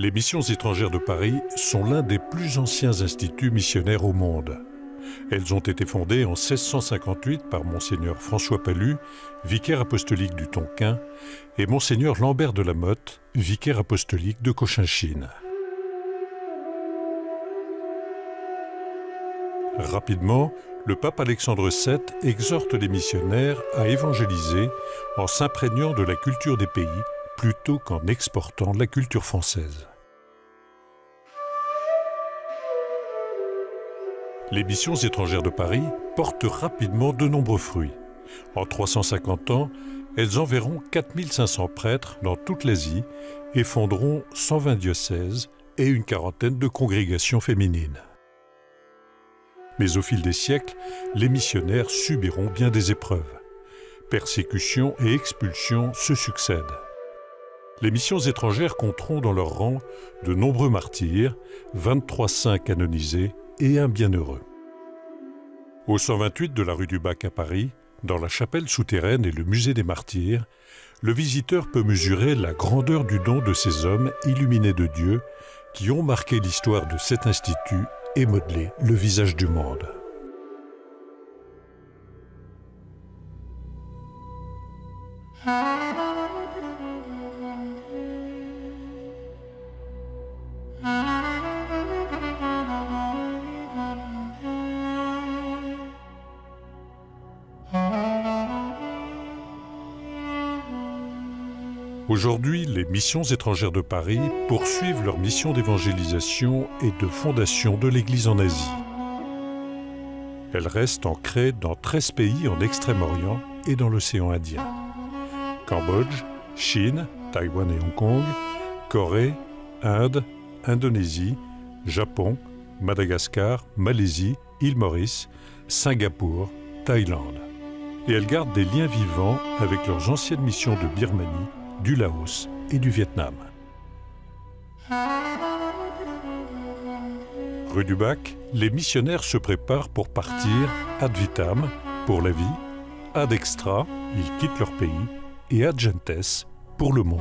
Les missions étrangères de Paris sont l'un des plus anciens instituts missionnaires au monde. Elles ont été fondées en 1658 par Monseigneur François Palu, vicaire apostolique du Tonkin, et Monseigneur Lambert de la Motte, vicaire apostolique de Cochinchine. Rapidement, le pape Alexandre VII exhorte les missionnaires à évangéliser en s'imprégnant de la culture des pays plutôt qu'en exportant la culture française. Les missions étrangères de Paris portent rapidement de nombreux fruits. En 350 ans, elles enverront 4500 prêtres dans toute l'Asie et fonderont 120 diocèses et une quarantaine de congrégations féminines. Mais au fil des siècles, les missionnaires subiront bien des épreuves. Persécutions et expulsions se succèdent. Les missions étrangères compteront dans leur rang de nombreux martyrs, 23 saints canonisés et un bienheureux. Au 128 de la rue du Bac à Paris, dans la chapelle souterraine et le musée des martyrs, le visiteur peut mesurer la grandeur du don de ces hommes illuminés de Dieu qui ont marqué l'histoire de cet institut et modelé le visage du monde. Aujourd'hui, les missions étrangères de Paris poursuivent leur mission d'évangélisation et de fondation de l'Église en Asie. Elles restent ancrées dans 13 pays en Extrême-Orient et dans l'océan Indien. Cambodge, Chine, Taïwan et Hong Kong, Corée, Inde, Indonésie, Japon, Madagascar, Malaisie, île Maurice, Singapour, Thaïlande. Et elles gardent des liens vivants avec leurs anciennes missions de Birmanie, du Laos et du Vietnam. Rue du Bac, les missionnaires se préparent pour partir ad vitam, pour la vie, ad extra, ils quittent leur pays, et ad gentes, pour le monde.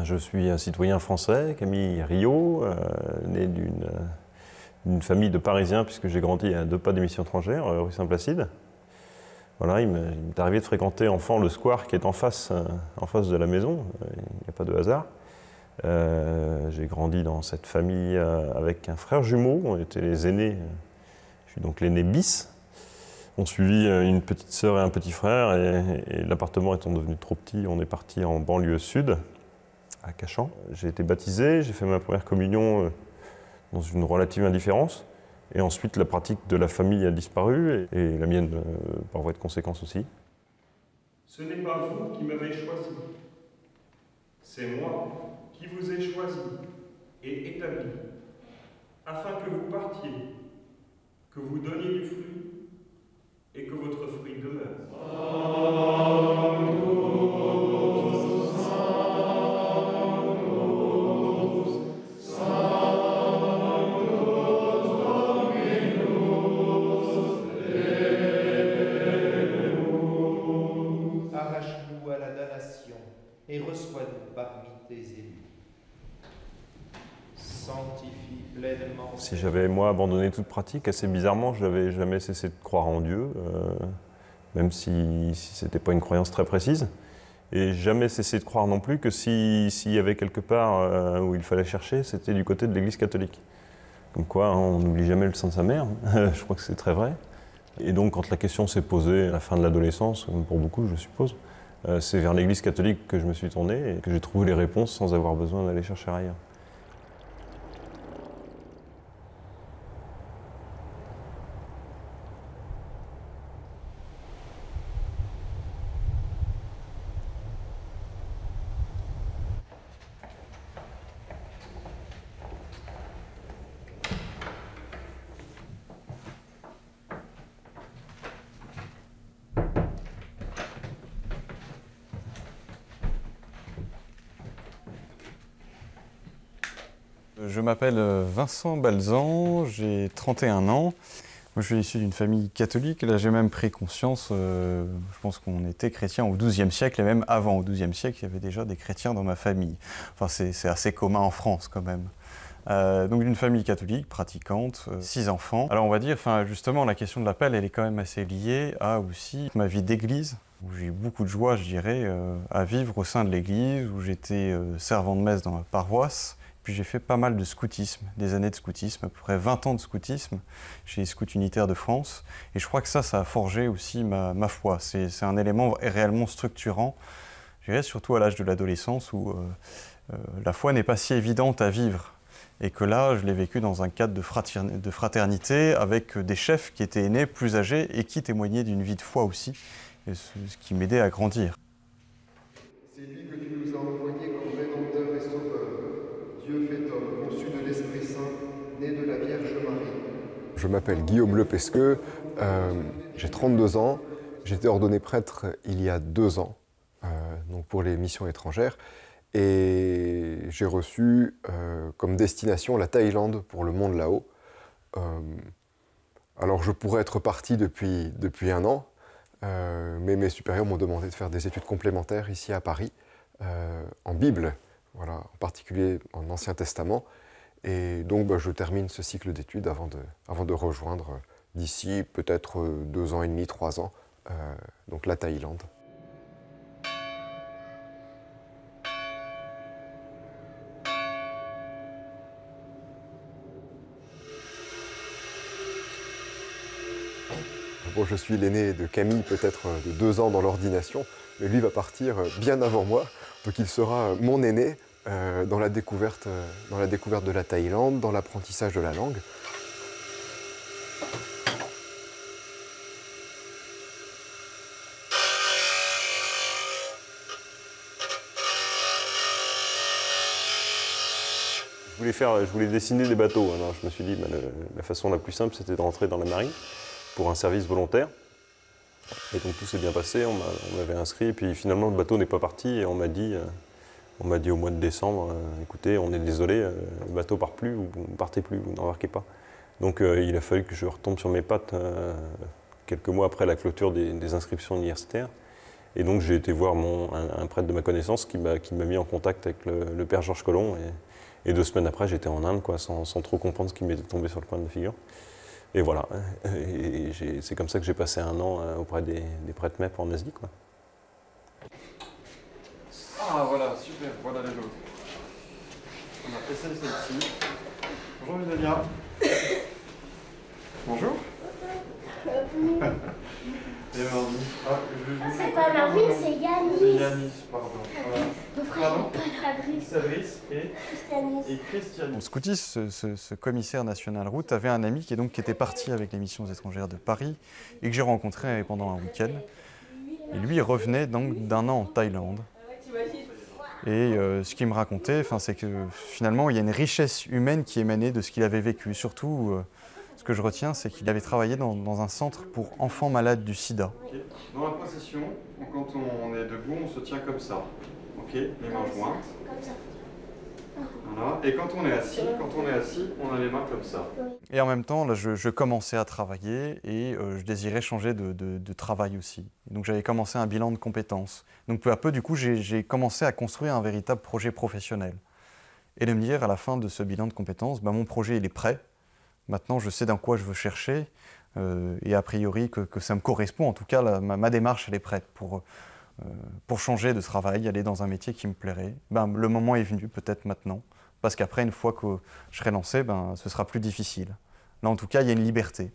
Je suis un citoyen français, Camille Riot, né d'une famille de Parisiens, puisque j'ai grandi à 2 pas des missions étrangères, rue Saint-Placide. Voilà, il m'est arrivé de fréquenter enfant le square qui est en face de la maison, il n'y a pas de hasard. J'ai grandi dans cette famille avec un frère jumeau, on était les aînés, je suis donc l'aîné bis. On suivit une petite sœur et un petit frère, et l'appartement étant devenu trop petit, on est parti en banlieue sud, à Cachan. J'ai été baptisé, j'ai fait ma première communion dans une relative indifférence. Et ensuite, la pratique de la famille a disparu, et la mienne par voie de conséquence aussi. Ce n'est pas vous qui m'avez choisi. C'est moi qui vous ai choisi et établi, afin que vous partiez, que vous donniez du fruit, et que votre fruit demeure. Et reçois-nous parmi tes élus. Sanctifie pleinement. Si j'avais, moi, abandonné toute pratique, assez bizarrement, je n'avais jamais cessé de croire en Dieu. même si ce n'était pas une croyance très précise. Et jamais cessé de croire non plus que s'il y avait quelque part où il fallait chercher, c'était du côté de l'Église catholique. Comme quoi, hein, on n'oublie jamais le sang de sa mère, je crois que c'est très vrai. Et donc quand la question s'est posée à la fin de l'adolescence, comme pour beaucoup je suppose, c'est vers l'Église catholique que je me suis tourné et que j'ai trouvé les réponses sans avoir besoin d'aller chercher ailleurs. Je m'appelle Vincent Balzan, j'ai 31 ans. Moi, je suis issu d'une famille catholique. Là, j'ai même pris conscience, je pense qu'on était chrétiens au XIIe siècle, et même avant, au XIIe siècle, il y avait déjà des chrétiens dans ma famille. Enfin, c'est assez commun en France, quand même. Donc, d'une famille catholique, pratiquante, 6 enfants. Alors, on va dire, justement, la question de l'appel, elle est quand même assez liée à aussi ma vie d'église, où j'ai eu beaucoup de joie, je dirais, à vivre au sein de l'église, où j'étais servant de messe dans ma paroisse. Puis j'ai fait pas mal de scoutisme, des années de scoutisme, à peu près 20 ans de scoutisme chez les Scouts Unitaires de France. Et je crois que ça a forgé aussi ma foi. C'est un élément réellement structurant, je dirais surtout à l'âge de l'adolescence où la foi n'est pas si évidente à vivre. Et que là, je l'ai vécu dans un cadre de fraternité avec des chefs qui étaient aînés, plus âgés et qui témoignaient d'une vie de foi aussi, et ce qui m'aidait à grandir. C'est lui que tu nous as envoyé comme Rédempteur et Sauveur, Dieu fait homme, conçu de l'Esprit Saint, né de la Vierge Marie. Je m'appelle Guillaume Lepesqueux, j'ai 32 ans, j'ai été ordonné prêtre il y a 2 ans, donc pour les missions étrangères, et j'ai reçu comme destination la Thaïlande pour le monde là-haut. Alors je pourrais être parti depuis 1 an, mais mes supérieurs m'ont demandé de faire des études complémentaires ici à Paris, en Bible, voilà, en particulier en Ancien Testament. Et donc je termine ce cycle d'études avant de rejoindre d'ici peut-être 2 ans et demi, 3 ans, donc la Thaïlande. Bon, je suis l'aîné de Camille, peut-être de 2 ans dans l'ordination, mais lui va partir bien avant moi, donc il sera mon aîné dans la découverte de la Thaïlande, dans l'apprentissage de la langue. Je voulais dessiner des bateaux, alors je me suis dit la façon la plus simple c'était de rentrer dans la marine pour un service volontaire. Et donc tout s'est bien passé, on m'avait inscrit, et puis finalement le bateau n'est pas parti, et on m'a dit au mois de décembre, écoutez, on est désolé, le bateau part plus, vous ne partez plus, vous n'embarquez pas. Donc il a fallu que je retombe sur mes pattes quelques mois après la clôture des inscriptions universitaires. Et donc j'ai été voir un prêtre de ma connaissance qui m'a mis en contact avec le père Georges Collomb, et 2 semaines après j'étais en Inde, quoi, sans trop comprendre ce qui m'était tombé sur le coin de la figure. Et voilà, et c'est comme ça que j'ai passé 1 an auprès des prêtres MEP en Asie, quoi. Ah voilà, super, voilà les autres. On a essayé celle-ci. Bonjour Emilia. Bonjour. Et Marvin. C'est pas Marvin, c'est Yanis. C'est Yanis, pardon. Mon frère n'est pas Fabrice et Christiane. Au scoutisme, ce commissaire national route avait un ami qui était parti avec les missions étrangères de Paris et que j'ai rencontré pendant un week-end. Et lui, il revenait donc d'1 an en Thaïlande. Et ce qu'il me racontait, c'est que finalement, il y a une richesse humaine qui émanait de ce qu'il avait vécu. Surtout, ce que je retiens, c'est qu'il avait travaillé dans un centre pour enfants malades du sida. Okay. Dans la procession, quand on est debout, on se tient comme ça. Ok, les mains jointes. Comme ça. Voilà. Et quand on est assis, on a les mains comme ça. Et en même temps, là, je commençais à travailler et je désirais changer de travail aussi. Et donc j'avais commencé un bilan de compétences. Donc peu à peu, du coup, j'ai commencé à construire un véritable projet professionnel. Et de me dire, à la fin de ce bilan de compétences, mon projet, il est prêt. Maintenant, je sais dans quoi je veux chercher. et a priori que ça me correspond. En tout cas, ma démarche, elle est prête pour changer de travail, aller dans un métier qui me plairait. Le moment est venu, peut-être maintenant, parce qu'après, une fois que je serai lancé, ce sera plus difficile. Là, en tout cas, il y a une liberté.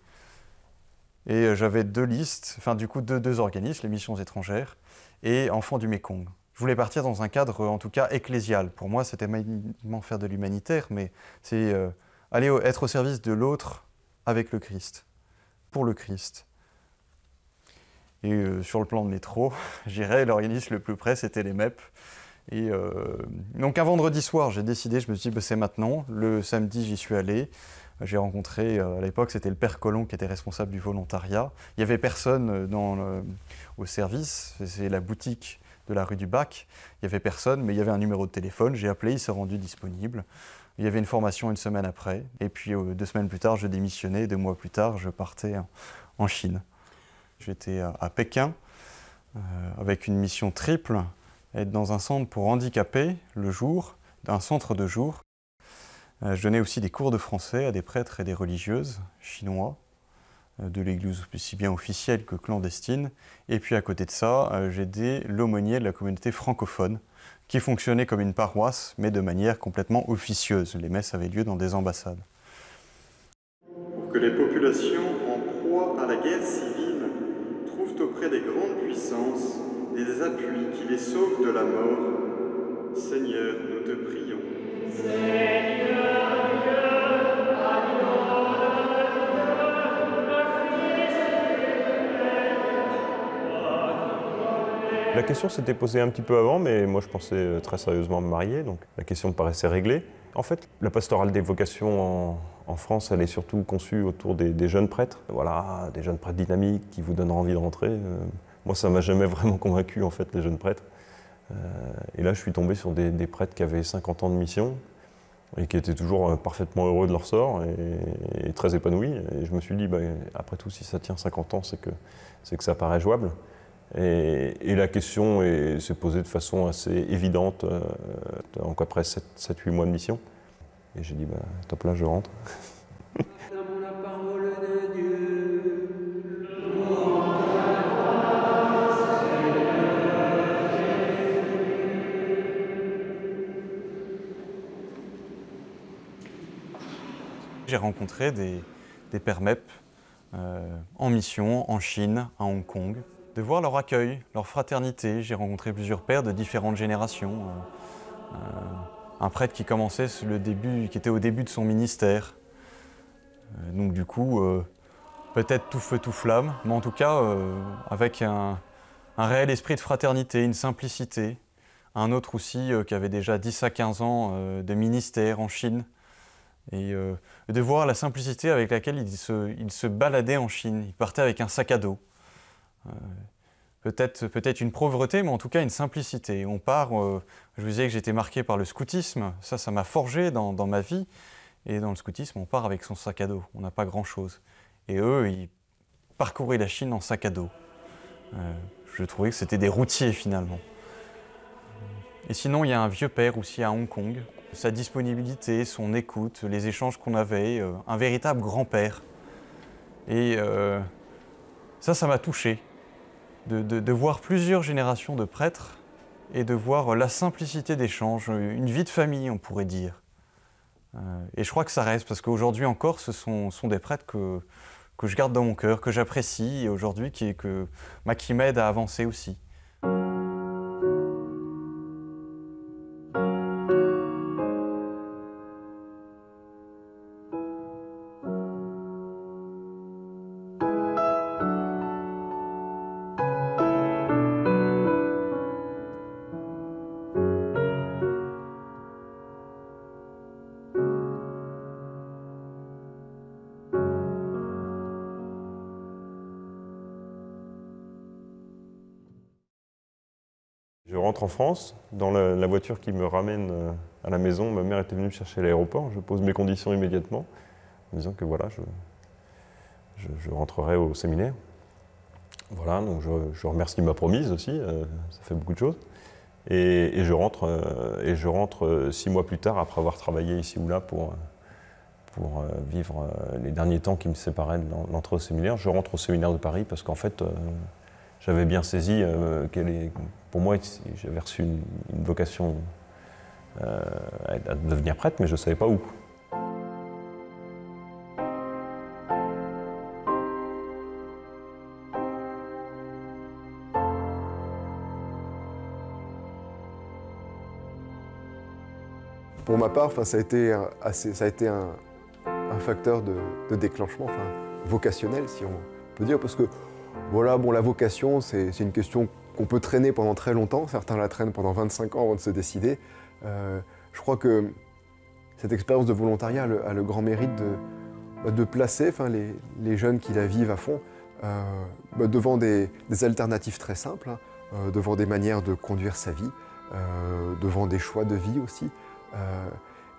Et j'avais deux listes, du coup deux organismes, les missions étrangères et Enfants du Mékong. Je voulais partir dans un cadre, en tout cas, ecclésial. Pour moi, c'était maniement faire de l'humanitaire, mais c'est aller être au service de l'autre avec le Christ, pour le Christ. Et sur le plan de métro, j'irais, l'organisme le plus près, c'était les MEP. Et donc un vendredi soir, j'ai décidé, je me suis dit, c'est maintenant. Le samedi, j'y suis allé. J'ai rencontré, à l'époque, c'était le père Colomb qui était responsable du volontariat. Il n'y avait personne au service, c'est la boutique de la rue du Bac. Il n'y avait personne, mais il y avait un numéro de téléphone. J'ai appelé, il s'est rendu disponible. Il y avait une formation une semaine après. Et puis 2 semaines plus tard, je démissionnais. 2 mois plus tard, je partais en Chine. J'étais à Pékin avec une mission triple, être dans un centre pour handicapés le jour, un centre de jour. Je donnais aussi des cours de français à des prêtres et des religieuses chinois, de l'église aussi bien officielle que clandestine. Et puis à côté de ça, j'aidais l'aumônier de la communauté francophone, qui fonctionnait comme une paroisse, mais de manière complètement officieuse. Les messes avaient lieu dans des ambassades. Pour que les populations en proie à la guerre civile trouvent auprès des grandes puissances des appuis qui les sauvent de la mort, Seigneur, nous te prions. La question s'était posée un petit peu avant, mais moi je pensais très sérieusement me marier, donc la question me paraissait réglée. En fait, la pastorale des vocations en France, elle est surtout conçue autour des jeunes prêtres. Voilà, des jeunes prêtres dynamiques qui vous donnent envie de rentrer. Moi, ça ne m'a jamais vraiment convaincu, en fait, les jeunes prêtres. Et là, je suis tombé sur des prêtres qui avaient 50 ans de mission et qui étaient toujours parfaitement heureux de leur sort et très épanouis. Et je me suis dit, après tout, si ça tient 50 ans, c'est que ça paraît jouable. Et la question s'est posée de façon assez évidente donc après 7-8 mois de mission. Et j'ai dit, top là, je rentre. J'ai rencontré des pères MEP en mission en Chine, à Hong Kong. De voir leur accueil, leur fraternité. J'ai rencontré plusieurs pères de différentes générations. Un prêtre qui commençait qui était au début de son ministère. Donc du coup, peut-être tout feu, tout flamme, mais en tout cas avec un réel esprit de fraternité, une simplicité. Un autre aussi qui avait déjà 10 à 15 ans de ministère en Chine. Et de voir la simplicité avec laquelle il se baladait en Chine. Il partait avec un sac à dos. Peut-être une pauvreté, mais en tout cas une simplicité. On part, je vous disais que j'étais marqué par le scoutisme, ça m'a forgé dans ma vie. Et dans le scoutisme, on part avec son sac à dos, on n'a pas grand-chose. Et eux, ils parcouraient la Chine en sac à dos. Je trouvais que c'était des routiers finalement. Et sinon, il y a un vieux père aussi à Hong Kong. Sa disponibilité, son écoute, les échanges qu'on avait, un véritable grand-père. Et ça m'a touché, de voir plusieurs générations de prêtres et de voir la simplicité d'échange, une vie de famille, on pourrait dire. Et je crois que ça reste, parce qu'aujourd'hui encore, ce sont des prêtres que je garde dans mon cœur, que j'apprécie, et aujourd'hui qui m'aide à avancer aussi. Je rentre en France, dans la voiture qui me ramène à la maison. Ma mère était venue me chercher à l'aéroport. Je pose mes conditions immédiatement, en disant que voilà, je rentrerai au séminaire. Voilà, donc je remercie ma promise aussi, ça fait beaucoup de choses. Et je rentre 6 mois plus tard, après avoir travaillé ici ou là pour pour vivre les derniers temps qui me séparaient de l'entrée au séminaire. Je rentre au séminaire de Paris parce qu'en fait, j'avais bien saisi pour moi, j'avais reçu une vocation à devenir prêtre, mais je ne savais pas où. Pour ma part, ça a été un facteur de déclenchement, vocationnel, si on peut dire, parce que voilà, bon, la vocation, c'est une question qu'on peut traîner pendant très longtemps. Certains la traînent pendant 25 ans avant de se décider. Je crois que cette expérience de volontariat a le grand mérite de placer les jeunes qui la vivent à fond devant des alternatives très simples, devant des manières de conduire sa vie, devant des choix de vie aussi.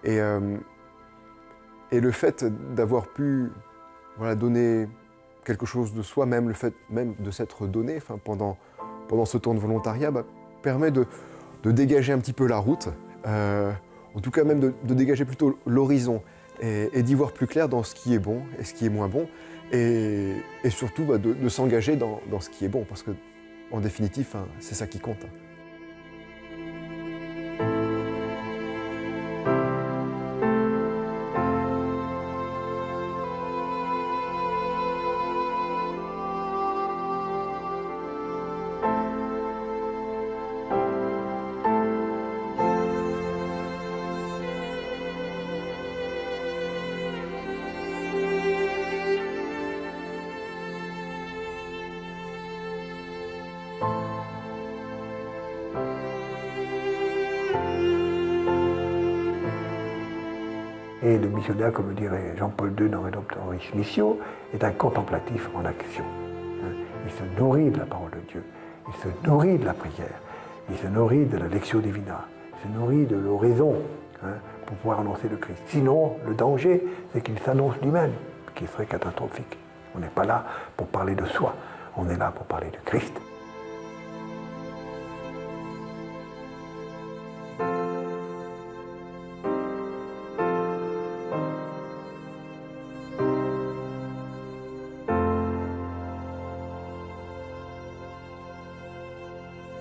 Et le fait d'avoir pu donner quelque chose de soi-même, le fait même de s'être donné pendant ce temps de volontariat, permet de dégager un petit peu la route, en tout cas même de dégager plutôt l'horizon et d'y voir plus clair dans ce qui est bon et ce qui est moins bon, et surtout de s'engager dans ce qui est bon, parce que en définitive, c'est ça qui compte. Et le missionnaire, comme le dirait Jean-Paul II dans Redemptoris Missio, est un contemplatif en action. Il se nourrit de la parole de Dieu, il se nourrit de la prière, il se nourrit de la lectio divina, il se nourrit de l'oraison pour pouvoir annoncer le Christ. Sinon, le danger, c'est qu'il s'annonce lui-même, ce qui serait catastrophique. On n'est pas là pour parler de soi, on est là pour parler de Christ.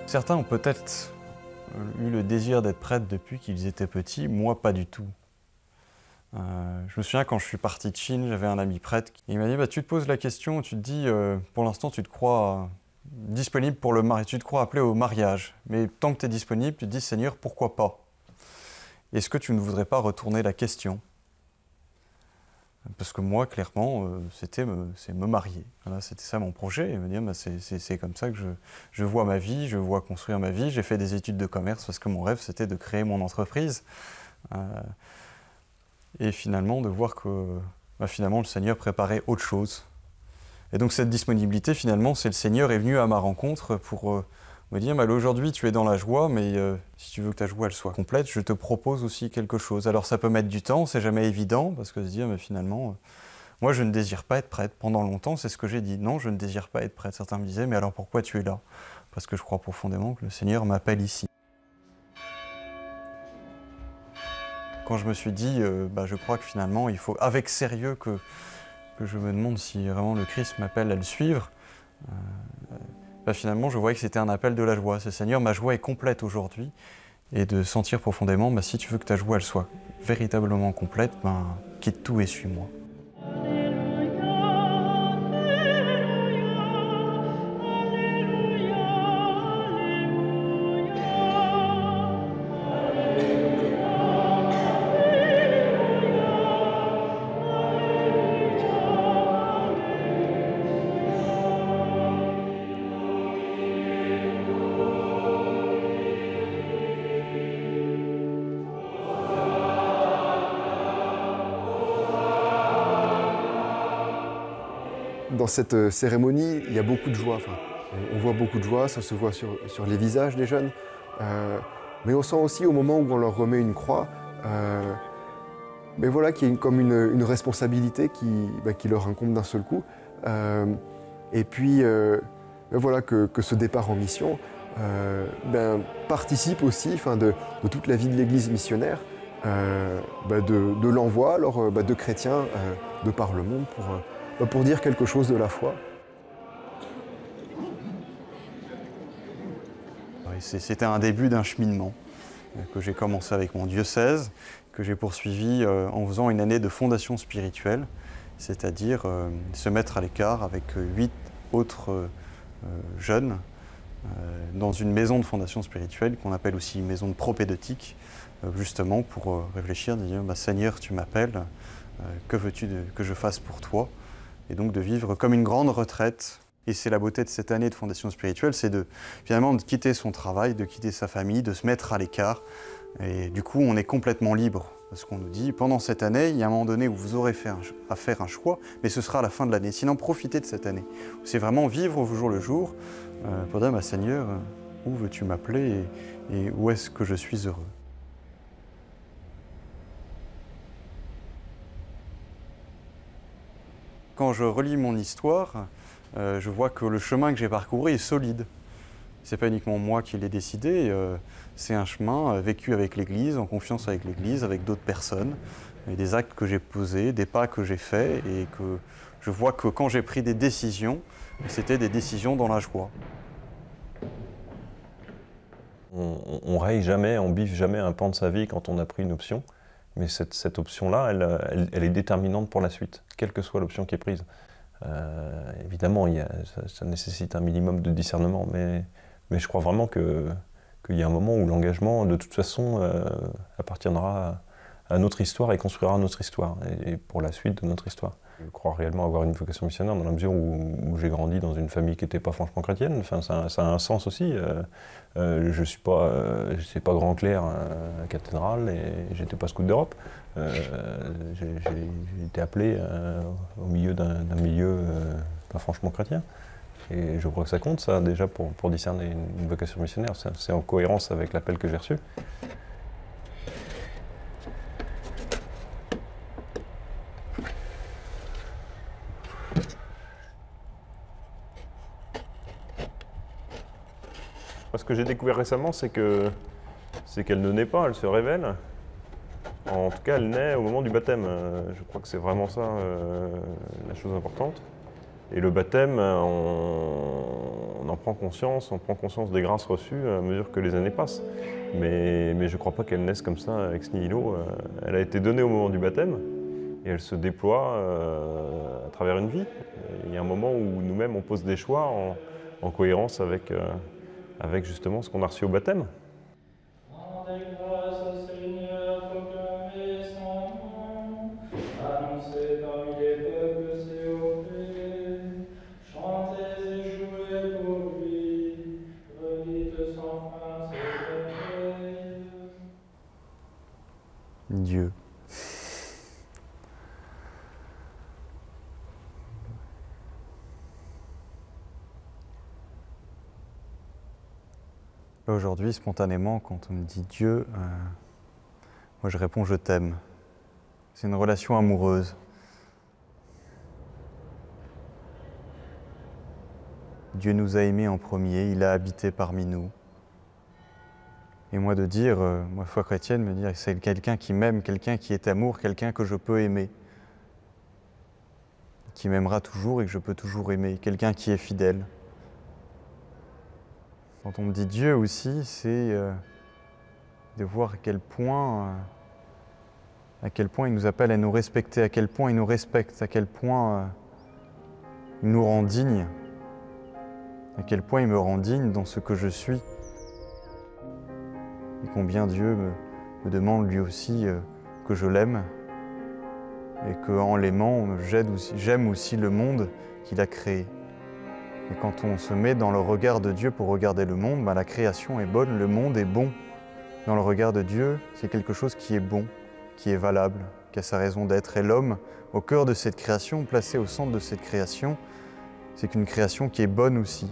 Certains ont peut-être eu le désir d'être prêtres depuis qu'ils étaient petits, moi pas du tout. Je me souviens quand je suis parti de Chine, j'avais un ami prêtre, il m'a dit tu te poses la question, tu te dis pour l'instant tu te crois disponible pour le mariage, tu te crois appelé au mariage, mais tant que tu es disponible, tu te dis Seigneur pourquoi pas? Est-ce que tu ne voudrais pas retourner la question? Parce que moi, clairement, c'est me marier. Voilà, c'était ça mon projet, et me dire c'est comme ça que je vois ma vie, je vois construire ma vie. J'ai fait des études de commerce parce que mon rêve, c'était de créer mon entreprise. Et finalement, de voir que finalement, le Seigneur préparait autre chose. Et donc cette disponibilité, finalement, c'est le Seigneur est venu à ma rencontre pour me dire aujourd'hui, tu es dans la joie, mais si tu veux que ta joie elle soit complète, je te propose aussi quelque chose. Alors ça peut mettre du temps, c'est jamais évident, parce que se dire, mais finalement, moi je ne désire pas être prêtre. Pendant longtemps, c'est ce que j'ai dit. Non, je ne désire pas être prêtre. Certains me disaient, mais alors pourquoi tu es là? Parce que je crois profondément que le Seigneur m'appelle ici. Quand je me suis dit, je crois que finalement, il faut avec sérieux que je me demande si vraiment le Christ m'appelle à le suivre, finalement, je voyais que c'était un appel de la joie. C'est Seigneur, ma joie est complète aujourd'hui. Et de sentir profondément, si tu veux que ta joie elle soit véritablement complète, quitte tout et suis-moi. Dans cette cérémonie, il y a beaucoup de joie. On voit beaucoup de joie, ça se voit sur les visages des jeunes. Mais on sent aussi au moment où on leur remet une croix, qu'il y a comme une responsabilité qui leur incombe d'un seul coup. Et puis, que ce départ en mission participe aussi de toute la vie de l'Église missionnaire. de l'envoi alors, de chrétiens de par le monde pour dire quelque chose de la foi. C'était un début d'un cheminement que j'ai commencé avec mon diocèse, que j'ai poursuivi en faisant une année de fondation spirituelle, c'est-à-dire se mettre à l'écart avec 8 autres jeunes dans une maison de fondation spirituelle qu'on appelle aussi maison de propédeutique, justement pour réfléchir, de dire Seigneur, tu m'appelles, que veux-tu que je fasse pour toi? Et donc de vivre comme une grande retraite. Et c'est la beauté de cette année de fondation spirituelle, c'est finalement de quitter son travail, de quitter sa famille, de se mettre à l'écart. Et du coup, on est complètement libre. Parce qu'on nous dit, pendant cette année, il y a un moment donné où vous aurez à faire un choix, mais ce sera à la fin de l'année. Sinon, profitez de cette année. C'est vraiment vivre au jour le jour pour dire, Seigneur, où veux-tu m'appeler et où est-ce que je suis heureux? Quand je relis mon histoire, je vois que le chemin que j'ai parcouru est solide. Ce n'est pas uniquement moi qui l'ai décidé, c'est un chemin vécu avec l'Église, en confiance avec l'Église, avec d'autres personnes, et des actes que j'ai posés, des pas que j'ai faits, et que je vois que quand j'ai pris des décisions, c'était des décisions dans la joie. On raye jamais, on biffe jamais un pan de sa vie quand on a pris une option, mais cette option-là, elle est déterminante pour la suite, quelle que soit l'option qui est prise. Évidemment, ça nécessite un minimum de discernement, mais je crois vraiment qu'il y a un moment où l'engagement, de toute façon, appartiendra à notre histoire et construira notre histoire, et pour la suite de notre histoire. Je crois réellement avoir une vocation missionnaire dans la mesure où j'ai grandi dans une famille qui n'était pas franchement chrétienne. Enfin, ça a un sens aussi. Je suis pas grand clerc à la cathédrale et j'étais pas scout d'Europe. J'ai été appelé au milieu d'un milieu pas franchement chrétien. Et je crois que ça compte, ça, déjà, pour discerner une vocation missionnaire. C'est en cohérence avec l'appel que j'ai reçu. Ce que j'ai découvert récemment, c'est qu'elle ne naît pas, elle se révèle. En tout cas, elle naît au moment du baptême. Je crois que c'est vraiment ça la chose importante. Et le baptême, on en prend conscience, on prend conscience des grâces reçues à mesure que les années passent. Mais je ne crois pas qu'elle naisse comme ça, ex nihilo. Elle a été donnée au moment du baptême et elle se déploie à travers une vie. Il y a un moment où nous-mêmes, on pose des choix en cohérence avec justement ce qu'on a reçu au baptême. Dieu. Aujourd'hui, spontanément, quand on me dit Dieu, moi je réponds je t'aime. C'est une relation amoureuse. Dieu nous a aimés en premier, il a habité parmi nous. Et moi de dire, moi foi chrétienne, me dire que c'est quelqu'un qui m'aime, quelqu'un qui est amour, quelqu'un que je peux aimer, qui m'aimera toujours et que je peux toujours aimer, quelqu'un qui est fidèle. Quand on me dit Dieu aussi, c'est de voir à quel point il nous appelle à nous respecter, à quel point il nous respecte, à quel point il nous rend dignes, à quel point il me rend digne dans ce que je suis. Et combien Dieu me demande lui aussi que je l'aime et qu'en l'aimant, j'aime aussi le monde qu'il a créé. Et quand on se met dans le regard de Dieu pour regarder le monde, la création est bonne, le monde est bon. Dans le regard de Dieu, c'est quelque chose qui est bon, qui est valable, qui a sa raison d'être. Et l'homme, au cœur de cette création, placé au centre de cette création, c'est qu'une création qui est bonne aussi.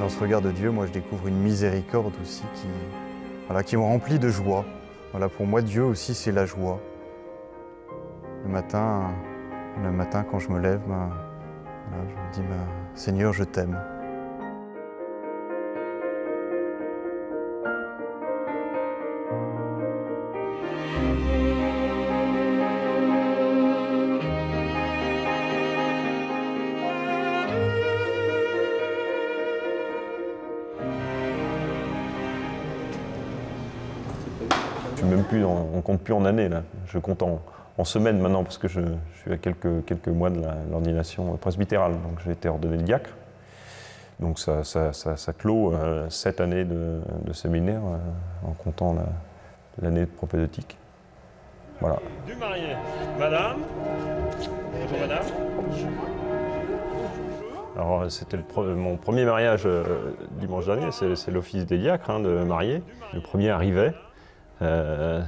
dans ce regard de Dieu, moi je découvre une miséricorde aussi qui me remplit de joie. Voilà, pour moi, Dieu aussi, c'est la joie. Le matin quand je me lève, voilà, je me dis, Seigneur, je t'aime. On compte plus en années, là. Je compte en semaines maintenant, parce que je suis à quelques mois de l'ordination presbytérale. Donc j'ai été ordonné diacre. Donc ça clôt 7 années de séminaire en comptant l'année de propédeutique. Voilà. Du marié. Madame. Bonjour madame. Alors c'était mon premier mariage dimanche dernier, c'est l'office des diacres de mariés. Le premier arrivait.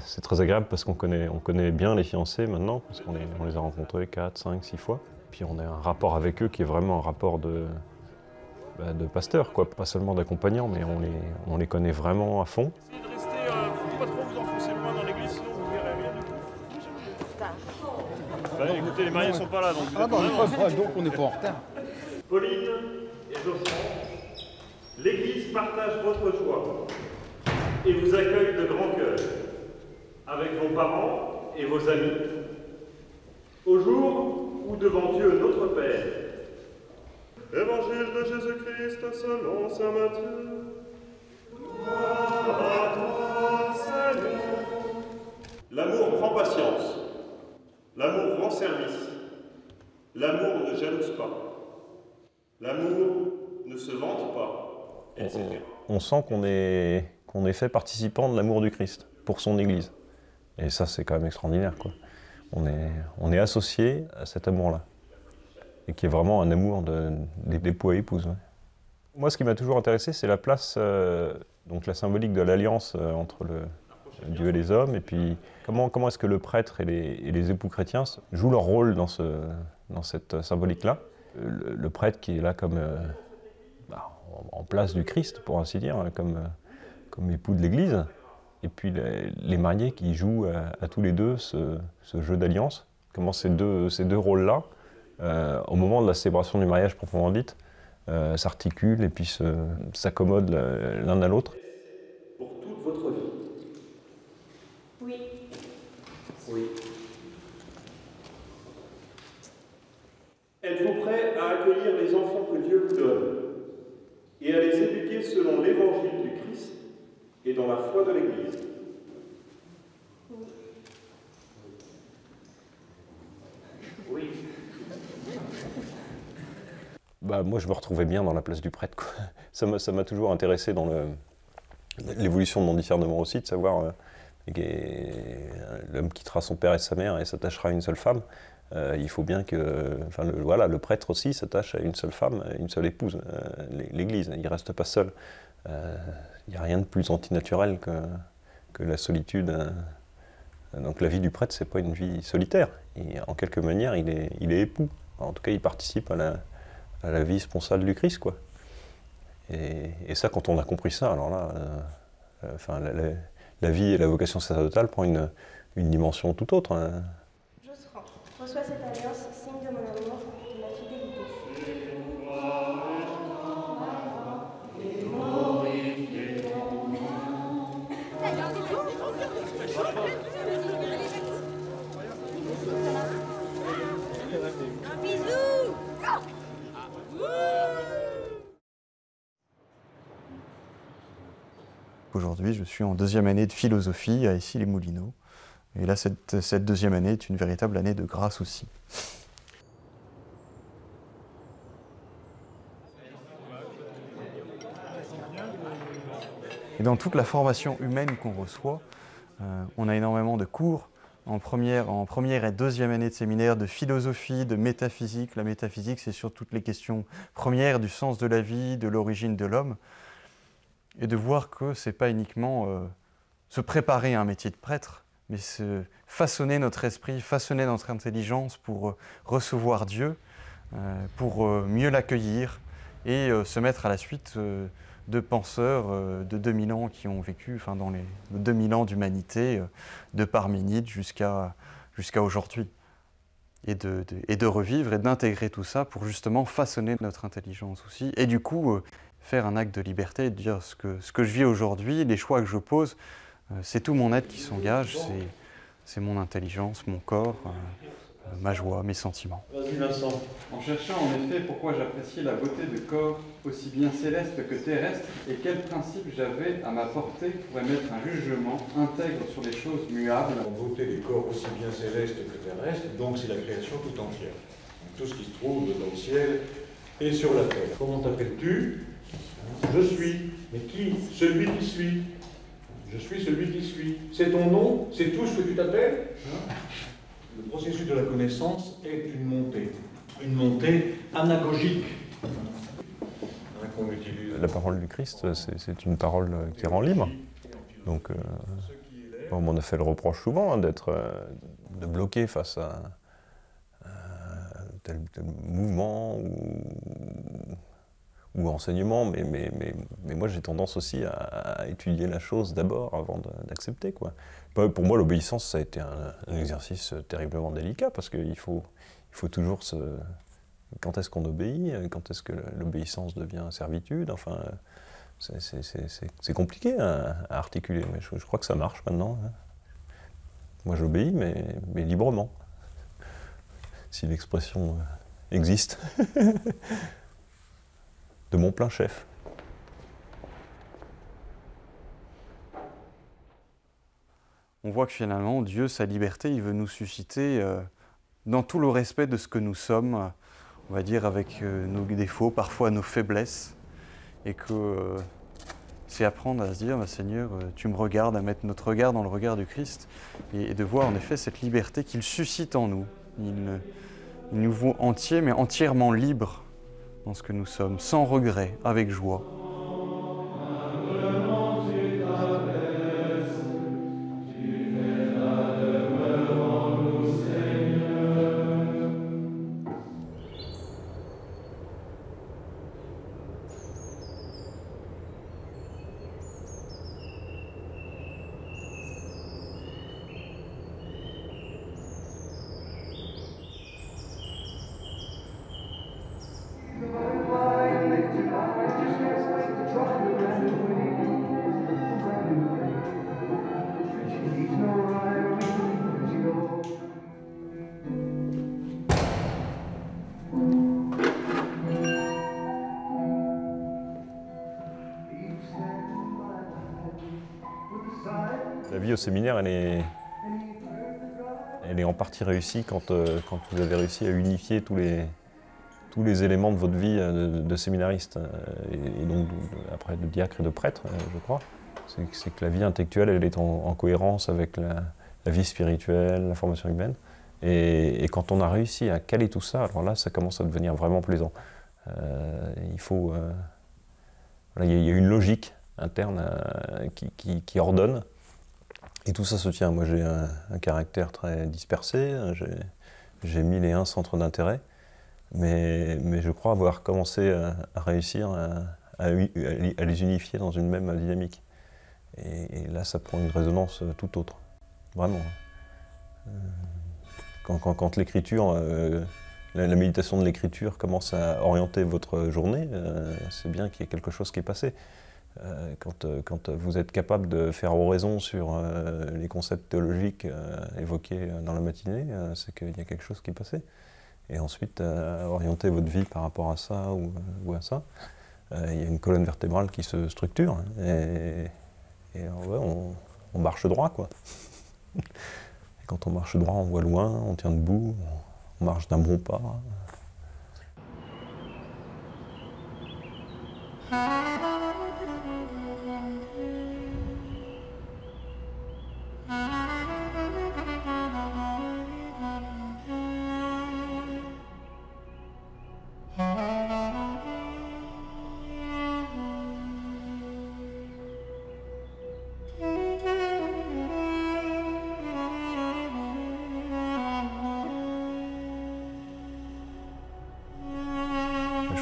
C'est très agréable parce qu'on connaît bien les fiancés maintenant, parce qu'on les a rencontrés 4, 5, 6 fois. Puis on a un rapport avec eux qui est vraiment un rapport de pasteur, quoi. Pas seulement d'accompagnant, mais on les connaît vraiment à fond. Essayez de rester, pas trop vous enfoncer loin dans l'église, sinon vous verrez rien du tout. Écoutez, les mariés ne sont pas là, donc donc on n'est pas en retard. Pauline et Joseph, l'église partage votre joie et vous accueille de grand cœur, avec vos parents et vos amis, au jour où devant Dieu notre Père. Évangile de Jésus-Christ selon saint Matthieu. Gloire à toi, Seigneur. L'amour prend patience, l'amour rend service, l'amour ne jalouse pas, l'amour ne se vante pas, etc. On sent qu'on est fait participant de l'amour du Christ pour son Église. Et ça, c'est quand même extraordinaire, quoi. On est associé à cet amour-là. Et qui est vraiment un amour d'époux et épouse. Ouais. Moi, ce qui m'a toujours intéressé, c'est la place, donc la symbolique de l'alliance entre Dieu et les hommes. Et puis, comment est-ce que le prêtre et les époux chrétiens jouent leur rôle dans cette symbolique-là. Le prêtre qui est là comme en place du Christ, pour ainsi dire, comme époux de l'Église, et puis les mariés qui jouent à tous les deux ce jeu d'alliance. Comment ces deux rôles-là, au moment de la célébration du mariage proprement dite, s'articulent et puis s'accommodent l'un à l'autre. Pour toute votre vie. Oui. Oui. Êtes-vous prêt à accueillir les enfants que Dieu vous donne et à les éduquer selon l'évangile du Christ et dans la foi de l'Église? Oui. Moi, je me retrouvais bien dans la place du prêtre, quoi. Ça m'a toujours intéressé dans l'évolution de mon discernement aussi, de savoir l'homme quittera son père et sa mère et s'attachera à une seule femme. Il faut bien que le prêtre aussi s'attache à une seule femme, à une seule épouse, l'Église. Il ne reste pas seul. Il n'y a rien de plus antinaturel que la solitude. Donc la vie du prêtre, c'est pas une vie solitaire. Et en quelque manière, il est époux. En tout cas, il participe à la vie sponsale du Christ, quoi. Et ça, quand on a compris ça, alors là, la vie et la vocation sacerdotale prend une dimension tout autre. Hein. Reçois cette alliance, signe de mon amour, de ma fidélité. Un bisou. Aujourd'hui, je suis en 2e année de philosophie à Issy-les-Moulineaux. Et là, cette 2e année est une véritable année de grâce aussi. Et dans toute la formation humaine qu'on reçoit, on a énormément de cours en première et 2e année de séminaire de philosophie, de métaphysique. La métaphysique, c'est sur toutes les questions premières du sens de la vie, de l'origine de l'homme. Et de voir que ce n'est pas uniquement se préparer à un métier de prêtre, mais façonner notre esprit, façonner notre intelligence pour recevoir Dieu, pour mieux l'accueillir et se mettre à la suite de penseurs de 2000 ans qui ont vécu, enfin dans les 2000 ans d'humanité, de Parménide jusqu'à aujourd'hui. Et de revivre et d'intégrer tout ça pour justement façonner notre intelligence aussi. Et du coup, faire un acte de liberté et de dire ce que je vis aujourd'hui, les choix que je pose, c'est tout mon être qui s'engage, c'est mon intelligence, mon corps, ma joie, mes sentiments. Vas-y Vincent. En cherchant en effet pourquoi j'appréciais la beauté de corps aussi bien céleste que terrestre et quel principe j'avais à ma portée pour émettre un jugement intègre sur les choses muables. La beauté des corps aussi bien célestes que terrestres, donc c'est la création tout entière. Donc, tout ce qui se trouve dans le ciel et sur la terre. Comment t'appelles-tu? Je suis. Mais qui? Celui qui suit. Je suis celui qui suit. C'est ton nom? C'est tout ce que tu t'appelles? Le processus de la connaissance est une montée anagogique. La parole du Christ, c'est une parole qui rend libre. Donc, on m'en a fait le reproche souvent de bloquer face à tel mouvement ou enseignement, mais moi j'ai tendance aussi à étudier la chose d'abord avant d'accepter, quoi. Pour moi, l'obéissance, ça a été un exercice terriblement délicat, parce qu'il faut toujours quand est-ce qu'on obéit, quand est-ce que l'obéissance devient servitude, enfin, c'est compliqué à articuler, mais je crois que ça marche maintenant. Hein. Moi j'obéis, mais librement, si l'expression existe, de mon plein chef. On voit que finalement, Dieu, sa liberté, il veut nous susciter dans tout le respect de ce que nous sommes, on va dire avec nos défauts, parfois nos faiblesses, et que c'est apprendre à se dire, bah, Seigneur, tu me regardes, à mettre notre regard dans le regard du Christ, et de voir en effet cette liberté qu'il suscite en nous. Il nous voit entiers, mais entièrement libres dans ce que nous sommes, sans regret, avec joie. La vie au séminaire, elle est en partie réussie quand vous avez réussi à unifier tous les éléments de votre vie de séminariste, et donc après de diacre et de prêtre, je crois. C'est que la vie intellectuelle, elle est en cohérence avec la vie spirituelle, la formation humaine. Et quand on a réussi à caler tout ça, alors là, ça commence à devenir vraiment plaisant. Il y a une logique interne qui ordonne. Et tout ça se tient. Moi, j'ai un caractère très dispersé, j'ai 1001 centres d'intérêt, mais je crois avoir commencé à réussir à les unifier dans une même dynamique. Et là, ça prend une résonance tout autre, vraiment. Quand l'écriture, la méditation de l'écriture commence à orienter votre journée, c'est bien qu'il y ait quelque chose qui est passé. Quand vous êtes capable de faire oraison sur les concepts théologiques évoqués dans la matinée, c'est qu'il y a quelque chose qui est passé. Et ensuite, orienter votre vie par rapport à ça ou à ça, il y a une colonne vertébrale qui se structure, et ouais, on marche droit, quoi. Et quand on marche droit, on voit loin, on tient debout, on marche d'un bon pas.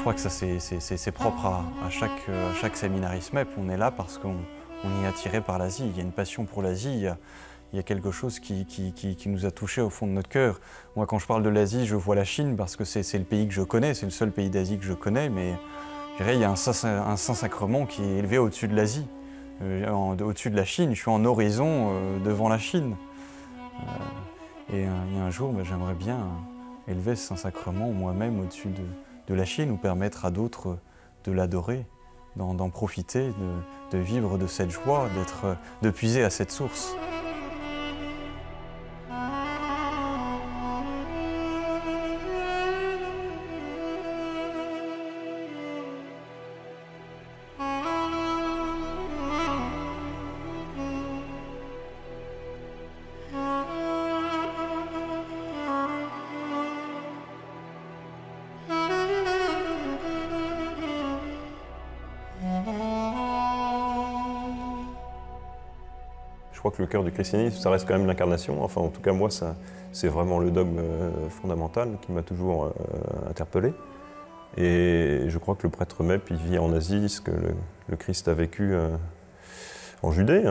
crois que ça c'est propre à chaque séminarisme MEP. On est là parce qu'on y est attiré par l'Asie. Il y a une passion pour l'Asie. Il y a quelque chose qui nous a touchés au fond de notre cœur. Moi, quand je parle de l'Asie, je vois la Chine parce que c'est le pays que je connais, c'est le seul pays d'Asie que je connais, mais je dirais, il y a un Saint-Sacrement qui est élevé au-dessus de l'Asie, au-dessus de la Chine. Je suis en horizon devant la Chine. Et il y a un jour, j'aimerais bien élever ce Saint-Sacrement moi-même au-dessus de la Chine ou permettre à d'autres de l'adorer, d'en profiter, de vivre de cette joie, de puiser à cette source. Je crois que le cœur du christianisme, ça reste quand même l'incarnation. Enfin, en tout cas, moi, c'est vraiment le dogme fondamental qui m'a toujours interpellé. Et je crois que le prêtre MEP, il vit en Asie ce que le Christ a vécu en Judée.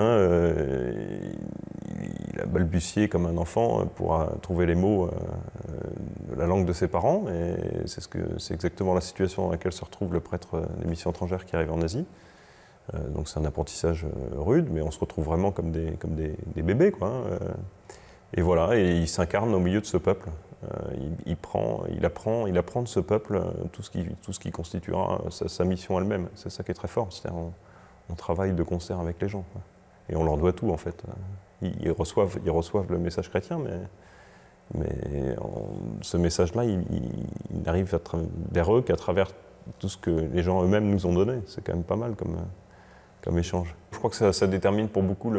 Il a balbutié comme un enfant pour trouver les mots de la langue de ses parents. Et c'est exactement la situation dans laquelle se retrouve le prêtre des missions étrangères qui arrive en Asie. Donc c'est un apprentissage rude, mais on se retrouve vraiment comme des bébés, quoi. Et voilà, et il s'incarne au milieu de ce peuple. Il apprend de ce peuple tout ce qui constituera sa mission elle-même. C'est ça qui est très fort, c'est-à-dire on travaille de concert avec les gens, quoi. Et on leur doit tout, en fait. Ils reçoivent le message chrétien, mais ce message-là, il n'arrive vers eux qu'à travers tout ce que les gens eux-mêmes nous ont donné. C'est quand même pas mal comme échange. Je crois que ça détermine pour beaucoup,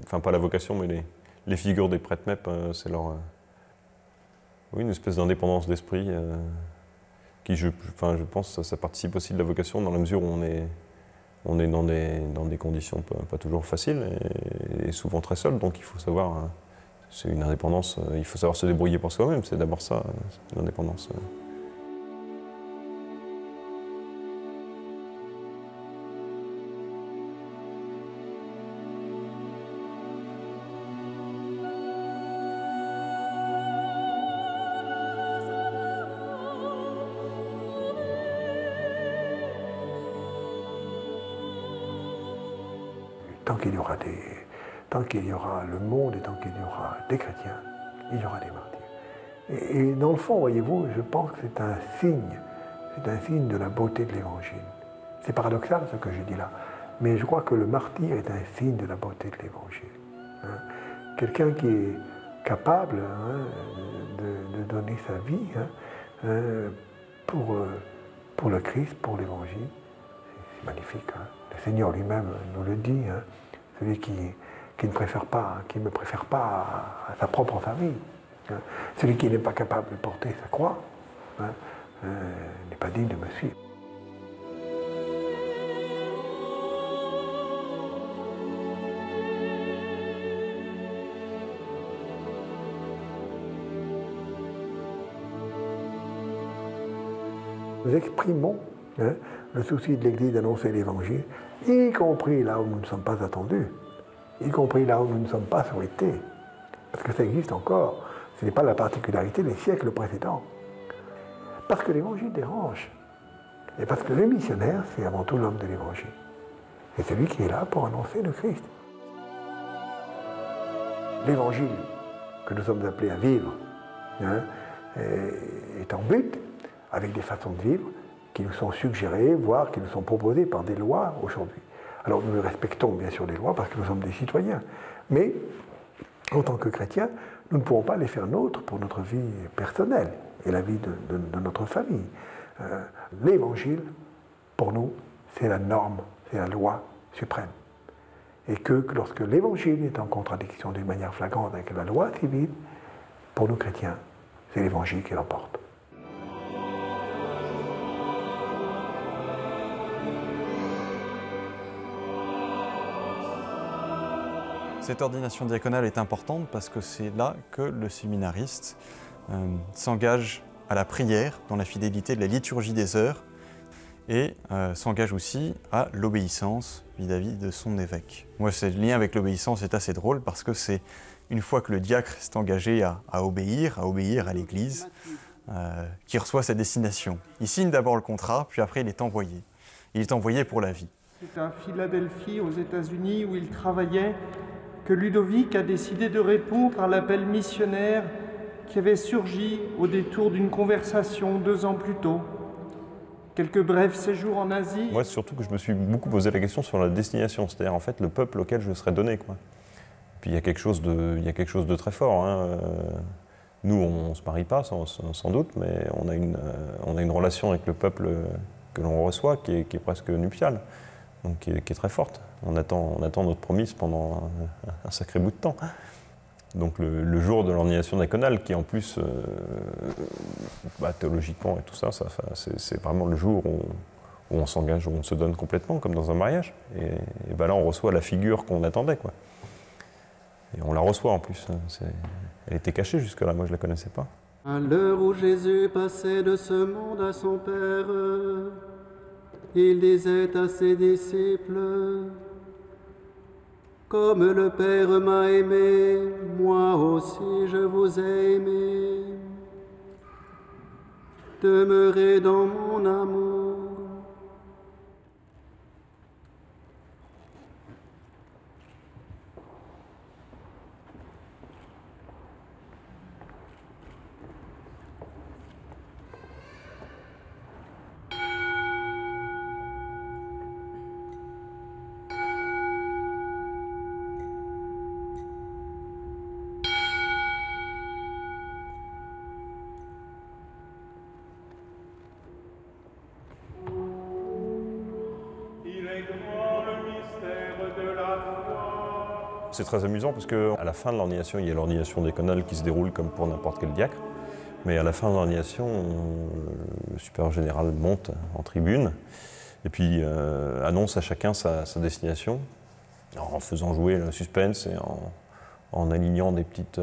enfin pas la vocation, mais les figures des prêtres MEP, c'est leur... oui, une espèce d'indépendance d'esprit qui, je pense, ça participe aussi de la vocation dans la mesure où on est dans des conditions pas toujours faciles et souvent très seuls, donc il faut savoir, c'est une indépendance, il faut savoir se débrouiller pour soi-même, c'est d'abord ça, l'indépendance. Tant qu'il y aura le monde et tant qu'il y aura des chrétiens, il y aura des martyrs. Et dans le fond, voyez-vous, je pense que c'est un signe de la beauté de l'Évangile. C'est paradoxal ce que je dis là, mais je crois que le martyr est un signe de la beauté de l'Évangile. Quelqu'un qui est capable de donner sa vie pour le Christ, pour l'Évangile, c'est magnifique. Le Seigneur lui-même nous le dit, celui qui ne préfère pas, qui ne me préfère pas à sa propre famille, celui qui n'est pas capable de porter sa croix, n'est pas digne de me suivre. Nous exprimons le souci de l'Église d'annoncer l'Évangile, y compris là où nous ne sommes pas attendus, y compris là où nous ne sommes pas souhaités. Parce que ça existe encore. Ce n'est pas la particularité des siècles précédents. Parce que l'Évangile dérange. Et parce que le missionnaire, c'est avant tout l'homme de l'Évangile. C'est celui qui est là pour annoncer le Christ. L'Évangile que nous sommes appelés à vivre est en but avec des façons de vivre qui nous sont suggérées, voire qui nous sont proposées par des lois aujourd'hui. Alors nous respectons bien sûr les lois parce que nous sommes des citoyens, mais en tant que chrétiens, nous ne pourrons pas les faire nôtres pour notre vie personnelle et la vie de notre famille. L'Évangile, pour nous, c'est la norme, c'est la loi suprême. Et que lorsque l'Évangile est en contradiction d'une manière flagrante avec la loi civile, pour nous chrétiens, c'est l'Évangile qui l'emporte. Cette ordination diaconale est importante parce que c'est là que le séminariste s'engage à la prière, dans la fidélité de la liturgie des heures, et s'engage aussi à l'obéissance vis-à-vis de son évêque. Moi, ce lien avec l'obéissance est assez drôle parce que c'est une fois que le diacre s'est engagé à obéir à l'Église, qui reçoit sa destination. Il signe d'abord le contrat, puis après il est envoyé. Il est envoyé pour la vie. C'est à Philadelphie, aux États-Unis, où il travaillait, que Ludovic a décidé de répondre à l'appel missionnaire qui avait surgi au détour d'une conversation 2 ans plus tôt. Quelques brefs séjours en Asie. Moi, c'est surtout que je me suis beaucoup posé la question sur la destination, c'est-à-dire en fait le peuple auquel je serais donné, quoi. Puis il y a quelque chose de très fort, hein. Nous, on ne se marie pas, sans doute, mais on a une relation avec le peuple que l'on reçoit qui est presque nuptiale, donc qui est très forte. On attend notre promise pendant un sacré bout de temps. Donc le jour de l'ordination diaconale, qui en plus, théologiquement et tout ça, c'est vraiment le jour où on s'engage, où on se donne complètement, comme dans un mariage. Et là, on reçoit la figure qu'on attendait, quoi. Et on la reçoit en plus. Elle était cachée jusque-là, moi je ne la connaissais pas. À l'heure où Jésus passait de ce monde à son Père, il disait à ses disciples: comme le Père m'a aimé, moi aussi je vous ai aimé. Demeurez dans mon amour. C'est très amusant parce qu'à la fin de l'ordination, il y a l'ordination diaconale qui se déroule comme pour n'importe quel diacre. Mais à la fin de l'ordination, le supérieur général monte en tribune et puis annonce à chacun sa destination en faisant jouer le suspense et en alignant des petites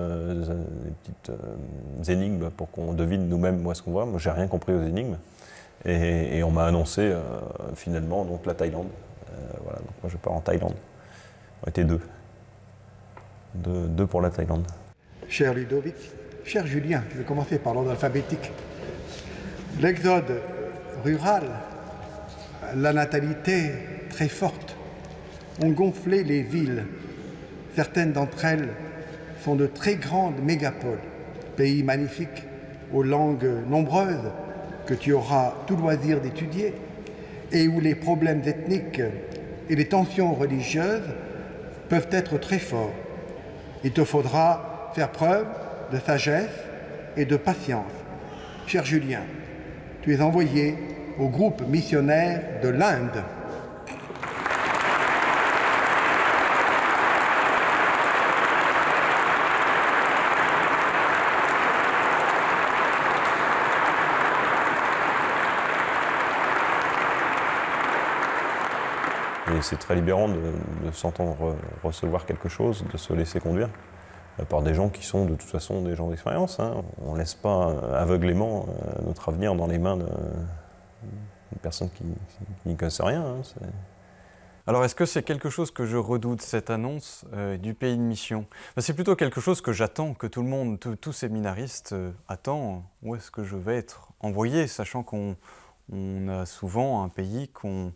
énigmes pour qu'on devine nous-mêmes où est-ce qu'on va. Moi, j'ai rien compris aux énigmes. Et on m'a annoncé finalement donc, la Thaïlande. Voilà, donc moi je pars en Thaïlande. On était deux. Deux pour la Thaïlande. Cher Ludovic, cher Julien, je vais commencer par l'ordre alphabétique. L'exode rural, la natalité très forte, ont gonflé les villes. Certaines d'entre elles sont de très grandes mégapoles, pays magnifiques, aux langues nombreuses, que tu auras tout loisir d'étudier, et où les problèmes ethniques et les tensions religieuses peuvent être très forts. Il te faudra faire preuve de sagesse et de patience. Cher Julien, tu es envoyé au groupe missionnaire de l'Inde. Et c'est très libérant de s'entendre recevoir quelque chose, de se laisser conduire par des gens qui sont de toute façon des gens d'expérience, hein. On ne laisse pas aveuglément notre avenir dans les mains d'une personne qui n'y connaissent rien, hein. Alors est-ce que c'est quelque chose que je redoute, cette annonce du pays de mission? C'est plutôt quelque chose que j'attends, que tout le monde, tout séminariste attend. Où est-ce que je vais être envoyé, sachant qu'on a souvent un pays qu'on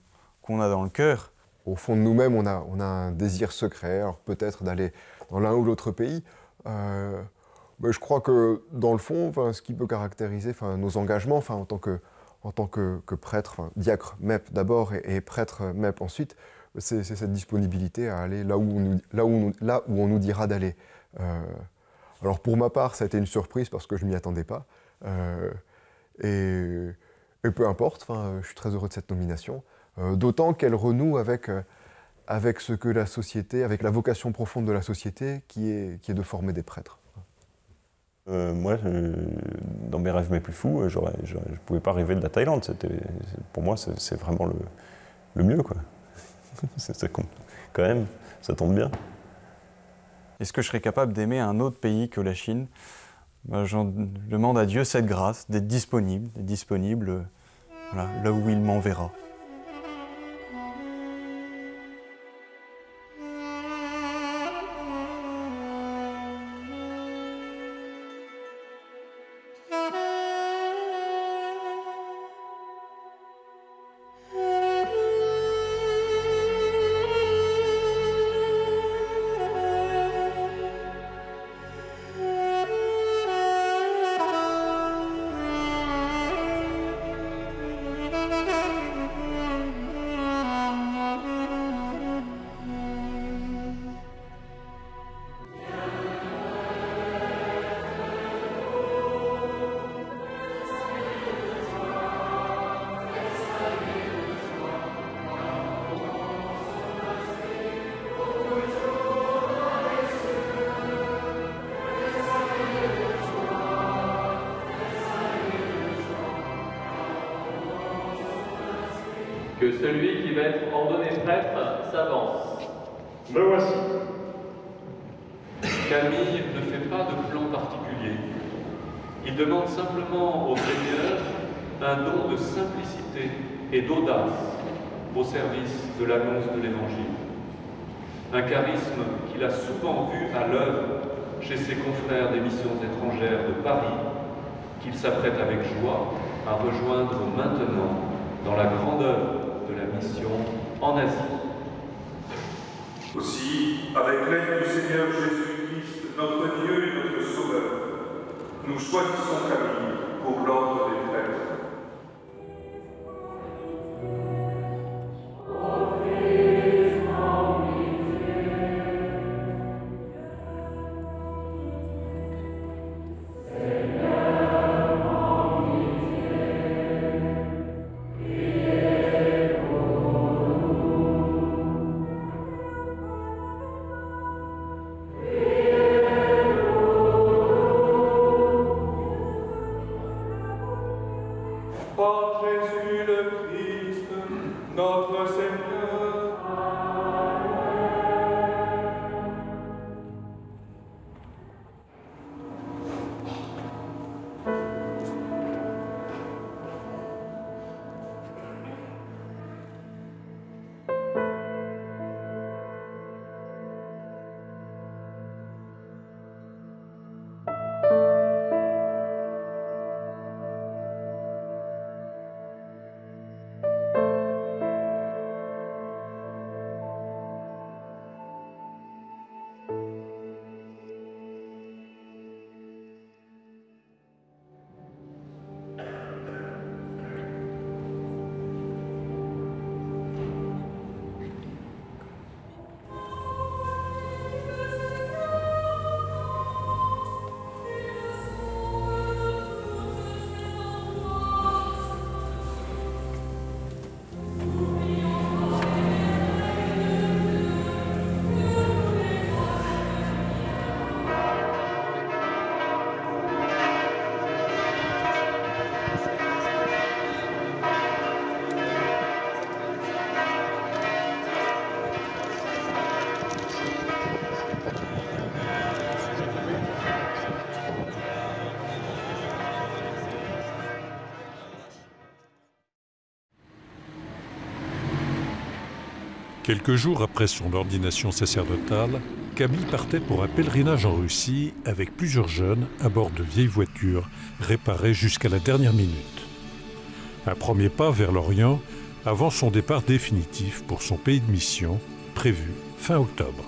a dans le cœur? Au fond de nous-mêmes, on a un désir secret, alors peut-être d'aller dans l'un ou l'autre pays. Mais je crois que dans le fond, ce qui peut caractériser nos engagements en tant que prêtre, diacre MEP d'abord et prêtre MEP ensuite, c'est cette disponibilité à aller là où on nous dira d'aller. Alors pour ma part, ça a été une surprise parce que je ne m'y attendais pas. Et peu importe, je suis très heureux de cette nomination. D'autant qu'elle renoue avec ce que la société, avec la vocation profonde de la société qui est de former des prêtres. Moi, dans mes rêves mes plus fous, je ne pouvais pas rêver de la Thaïlande. Pour moi, c'est vraiment le mieux, quoi. Quand même, ça tombe bien. Est-ce que je serais capable d'aimer un autre pays que la Chine? Je demande à Dieu cette grâce d'être disponible voilà, là où il m'enverra. Que celui qui va être ordonné prêtre s'avance. Me voici. Camille ne fait pas de plan particulier. Il demande simplement au Seigneur un don de simplicité et d'audace au service de l'annonce de l'Évangile. Un charisme qu'il a souvent vu à l'œuvre chez ses confrères des missions étrangères de Paris, qu'il s'apprête avec joie à rejoindre maintenant dans la grande œuvre de la mission en Asie. Aussi, avec l'aide du Seigneur Jésus-Christ, notre Dieu et notre Sauveur, nous choisissons Camille pour l'ordre des prêtres. Par Jésus le Christ, notre Seigneur. Quelques jours après son ordination sacerdotale, Camille partait pour un pèlerinage en Russie avec plusieurs jeunes à bord de vieilles voitures réparées jusqu'à la dernière minute. Un premier pas vers l'Orient avant son départ définitif pour son pays de mission, prévu fin octobre.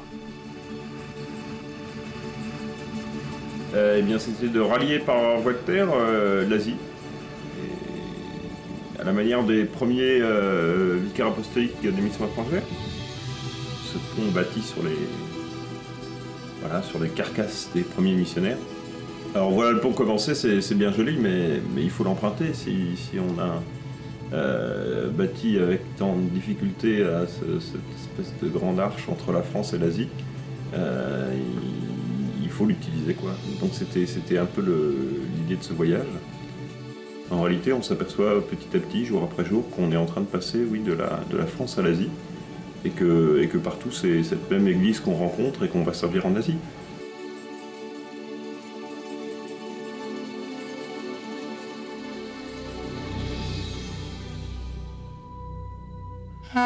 Eh bien, c'était de rallier par voie de terre l'Asie. À la manière des premiers vicaires apostoliques des missions étrangères. Ce pont bâti sur les carcasses des premiers missionnaires. Alors voilà le pont commencé, c'est bien joli, mais il faut l'emprunter. Si on a bâti avec tant de difficulté cette espèce de grande arche entre la France et l'Asie, il faut l'utiliser, quoi. Donc c'était un peu l'idée de ce voyage. En réalité, on s'aperçoit petit à petit, jour après jour, qu'on est en train de passer, oui, de la France à l'Asie, et que partout c'est cette même église qu'on rencontre et qu'on va servir en Asie. «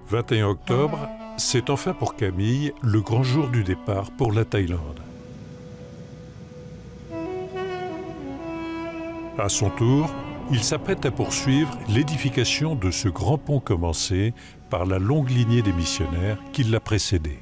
21 octobre, c'est enfin pour Camille le grand jour du départ pour la Thaïlande. À son tour, il s'apprête à poursuivre l'édification de ce grand pont commencé par la longue lignée des missionnaires qui l'a précédé.